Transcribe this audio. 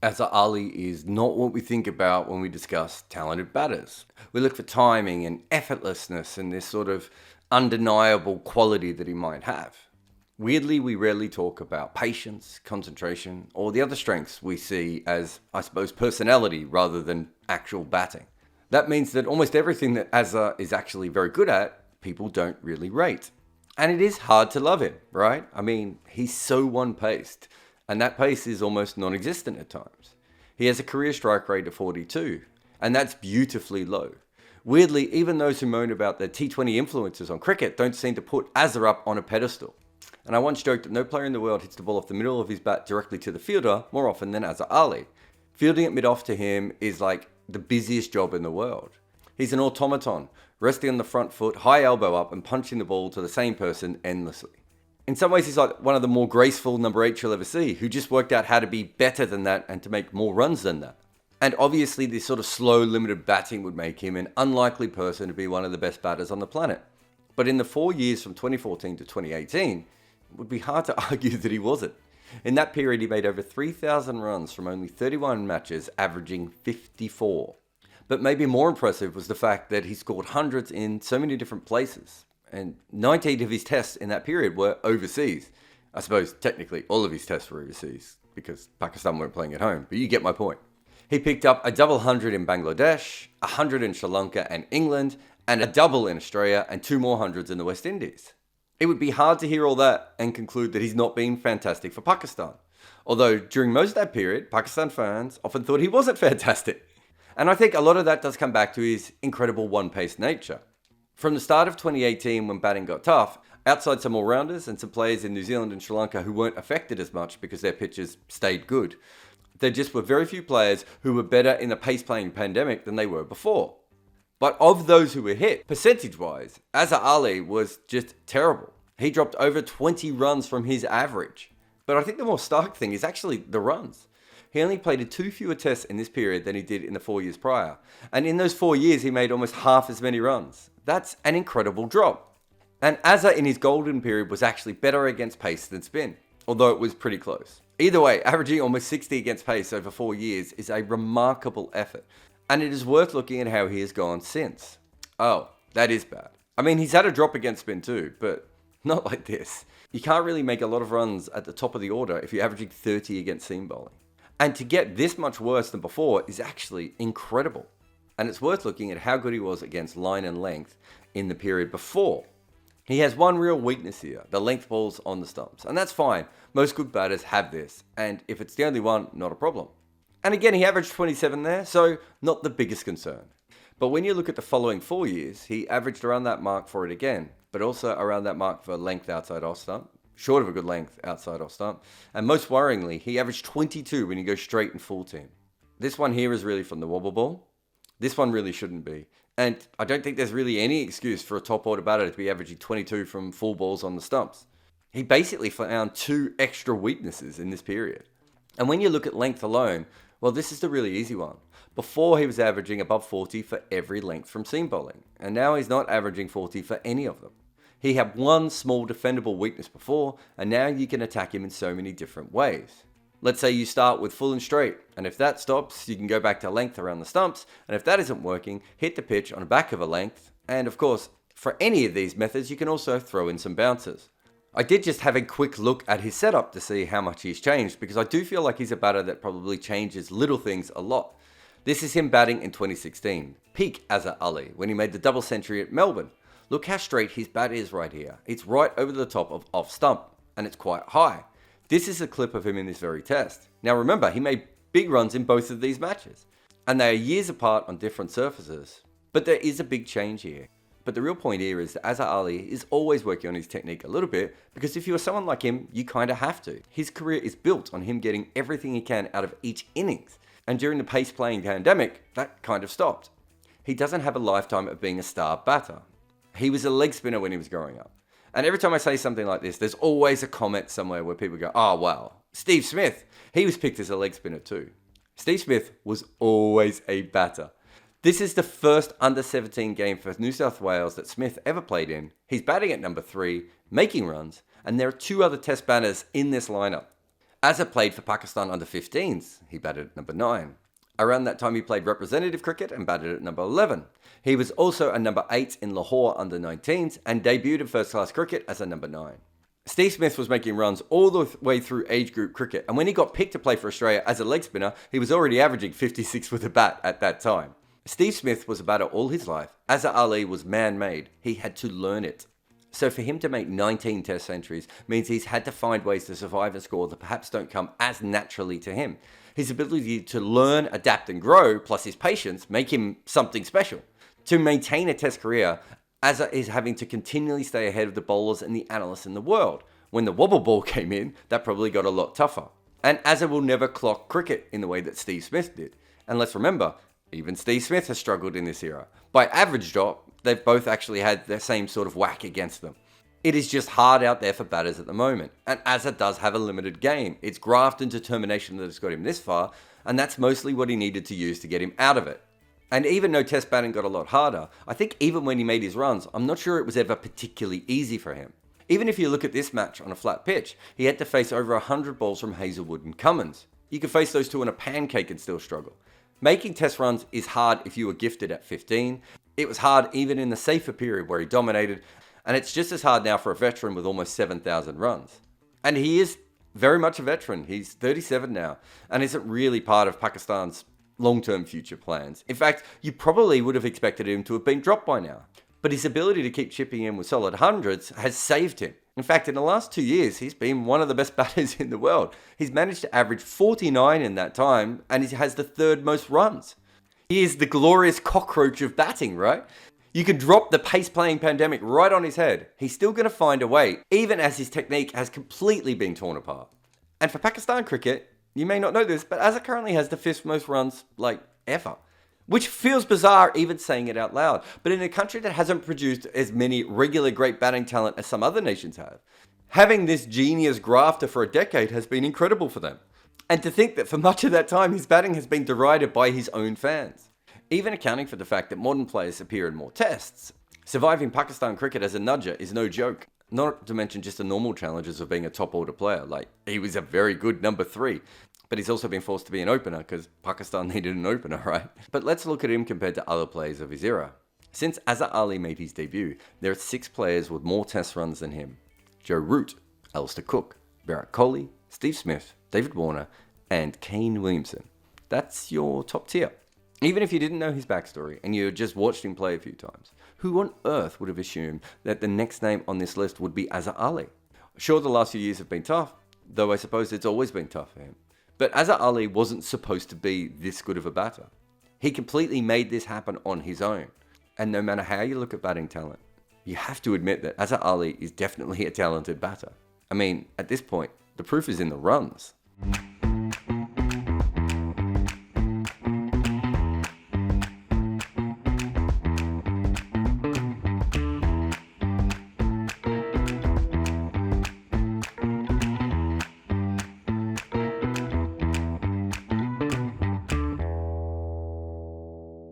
Azhar Ali is not what we think about when we discuss talented batters. We look for timing and effortlessness and this sort of undeniable quality that he might have. Weirdly, we rarely talk about patience, concentration, or the other strengths we see as, I suppose, personality rather than actual batting. That means that almost everything that Azhar is actually very good at, people don't really rate. And it is hard to love him, right? I mean, he's so one-paced, and that pace is almost non-existent at times. He has a career strike rate of 42, and that's beautifully low. Weirdly, even those who moan about the T20 influences on cricket don't seem to put Azhar up on a pedestal. And I once joked that no player in the world hits the ball off the middle of his bat directly to the fielder more often than Azhar Ali. Fielding it mid-off to him is like the busiest job in the world. He's an automaton, resting on the front foot, high elbow up, and punching the ball to the same person endlessly. In some ways, he's like one of the more graceful number 8 you'll ever see, who just worked out how to be better than that and to make more runs than that. And obviously, this sort of slow, limited batting would make him an unlikely person to be one of the best batters on the planet. But in the 4 years from 2014 to 2018, it would be hard to argue that he wasn't. In that period, he made over 3,000 runs from only 31 matches, averaging 54. But maybe more impressive was the fact that he scored hundreds in so many different places. And 19 of his tests in that period were overseas. I suppose technically all of his tests were overseas because Pakistan weren't playing at home, but you get my point. He picked up a double hundred in Bangladesh, 100 in Sri Lanka and England, and a double in Australia and 2 more hundreds in the West Indies. It would be hard to hear all that and conclude that he's not been fantastic for Pakistan. Although during most of that period, Pakistan fans often thought he wasn't fantastic. And I think a lot of that does come back to his incredible one-pace nature. From the start of 2018 when batting got tough, outside some all-rounders and some players in New Zealand and Sri Lanka who weren't affected as much because their pitches stayed good, there just were very few players who were better in the pace-playing pandemic than they were before. But of those who were hit, percentage-wise, Azhar Ali was just terrible. He dropped over 20 runs from his average. But I think the more stark thing is actually the runs. He only played 2 fewer tests in this period than he did in the 4 years prior. And in those 4 years, he made almost half as many runs. That's an incredible drop. And Azhar in his golden period was actually better against pace than spin, although it was pretty close. Either way, averaging almost 60 against pace over 4 years is a remarkable effort. And it is worth looking at how he has gone since. Oh, that is bad. I mean, he's had a drop against spin too, but not like this. You can't really make a lot of runs at the top of the order if you're averaging 30 against seam bowling. And to get this much worse than before is actually incredible. And it's worth looking at how good he was against line and length in the period before. He has one real weakness here, the length balls on the stumps. And that's fine. Most good batters have this. And if it's the only one, not a problem. And again, he averaged 27 there, so not the biggest concern. But when you look at the following 4 years, he averaged around that mark for it again, but also around that mark for length outside off stump, short of a good length outside off stump, and most worryingly, he averaged 22 when you go straight and full team. This one here is really from the wobble ball. This one really shouldn't be. And I don't think there's really any excuse for a top order batter to be averaging 22 from full balls on the stumps. He basically found 2 extra weaknesses in this period. And when you look at length alone, well, this is the really easy one. Before, he was averaging above 40 for every length from seam bowling, and now he's not averaging 40 for any of them. He had one small defendable weakness before, and now you can attack him in so many different ways. Let's say you start with full and straight, and if that stops, you can go back to length around the stumps, and if that isn't working, hit the pitch on the back of a length, and of course, for any of these methods, you can also throw in some bouncers. I did just have a quick look at his setup to see how much he's changed, because I do feel like he's a batter that probably changes little things a lot. This is him batting in 2016, peak Azhar Ali, when he made the double century at Melbourne. Look how straight his bat is right here. It's right over the top of off stump, and it's quite high. This is a clip of him in this very test. Now remember, he made big runs in both of these matches, and they are years apart on different surfaces. But there is a big change here. But the real point here is that Azhar Ali is always working on his technique a little bit, because if you're someone like him, you kind of have to. His career is built on him getting everything he can out of each innings. And during the pace-playing pandemic, that kind of stopped. He doesn't have a lifetime of being a star batter. He was a leg spinner when he was growing up. And every time I say something like this, there's always a comment somewhere where people go, oh wow, Steve Smith, he was picked as a leg spinner too. Steve Smith was always a batter. This is the first under-17 game for New South Wales that Smith ever played in. He's batting at number 3, making runs, and there are 2 other test batters in this lineup. Azhar played for Pakistan under 15s. He batted at number 9. Around that time, he played representative cricket and batted at number 11. He was also a number 8 in Lahore under 19s and debuted in first-class cricket as a number 9. Steve Smith was making runs all the way through age group cricket, and when he got picked to play for Australia as a leg spinner, he was already averaging 56 with a bat at that time. Steve Smith was a batter all his life. Azhar Ali was man-made. He had to learn it. So for him to make 19 test centuries means he's had to find ways to survive and score that perhaps don't come as naturally to him. His ability to learn, adapt and grow, plus his patience, make him something special. To maintain a test career, Azhar is having to continually stay ahead of the bowlers and the analysts in the world. When the wobble ball came in, that probably got a lot tougher. And Azhar will never clock cricket in the way that Steve Smith did. And let's remember, even Steve Smith has struggled in this era. By average drop, they've both actually had the same sort of whack against them. It is just hard out there for batters at the moment. And Azhar does have a limited game. It's graft and determination that has got him this far, and that's mostly what he needed to use to get him out of it. And even though test batting got a lot harder, I think even when he made his runs, I'm not sure it was ever particularly easy for him. Even if you look at this match on a flat pitch, he had to face over 100 balls from Hazelwood and Cummins. You could face those two on a pancake and still struggle. Making test runs is hard if you were gifted at 15. It was hard even in the safer period where he dominated, and it's just as hard now for a veteran with almost 7,000 runs. And he is very much a veteran. He's 37 now, and isn't really part of Pakistan's long-term future plans. In fact, you probably would have expected him to have been dropped by now. But his ability to keep chipping in with solid hundreds has saved him. In fact, in the last 2 years, he's been one of the best batters in the world. He's managed to average 49 in that time, and he has the third most runs. He is the glorious cockroach of batting, right? You can drop the pace-playing pandemic right on his head. He's still going to find a way, even as his technique has completely been torn apart. And for Pakistan cricket, you may not know this, but Azhar currently has the 5th most runs, ever. Which feels bizarre even saying it out loud. But in a country that hasn't produced as many regular great batting talent as some other nations have, having this genius grafter for a decade has been incredible for them. And to think that for much of that time, his batting has been derided by his own fans. Even accounting for the fact that modern players appear in more tests, surviving Pakistan cricket as a nudger is no joke. Not to mention just the normal challenges of being a top order player. He was a very good number 3. But he's also been forced to be an opener because Pakistan needed an opener, right? But let's look at him compared to other players of his era. Since Azhar Ali made his debut, there are 6 players with more test runs than him. Joe Root, Alistair Cook, Virat Kohli, Steve Smith, David Warner, and Kane Williamson. That's your top tier. Even if you didn't know his backstory and you just watched him play a few times, who on earth would have assumed that the next name on this list would be Azhar Ali? Sure, the last few years have been tough, though I suppose it's always been tough for him. But Azhar Ali wasn't supposed to be this good of a batter. He completely made this happen on his own. And no matter how you look at batting talent, you have to admit that Azhar Ali is definitely a talented batter. I mean, at this point, the proof is in the runs.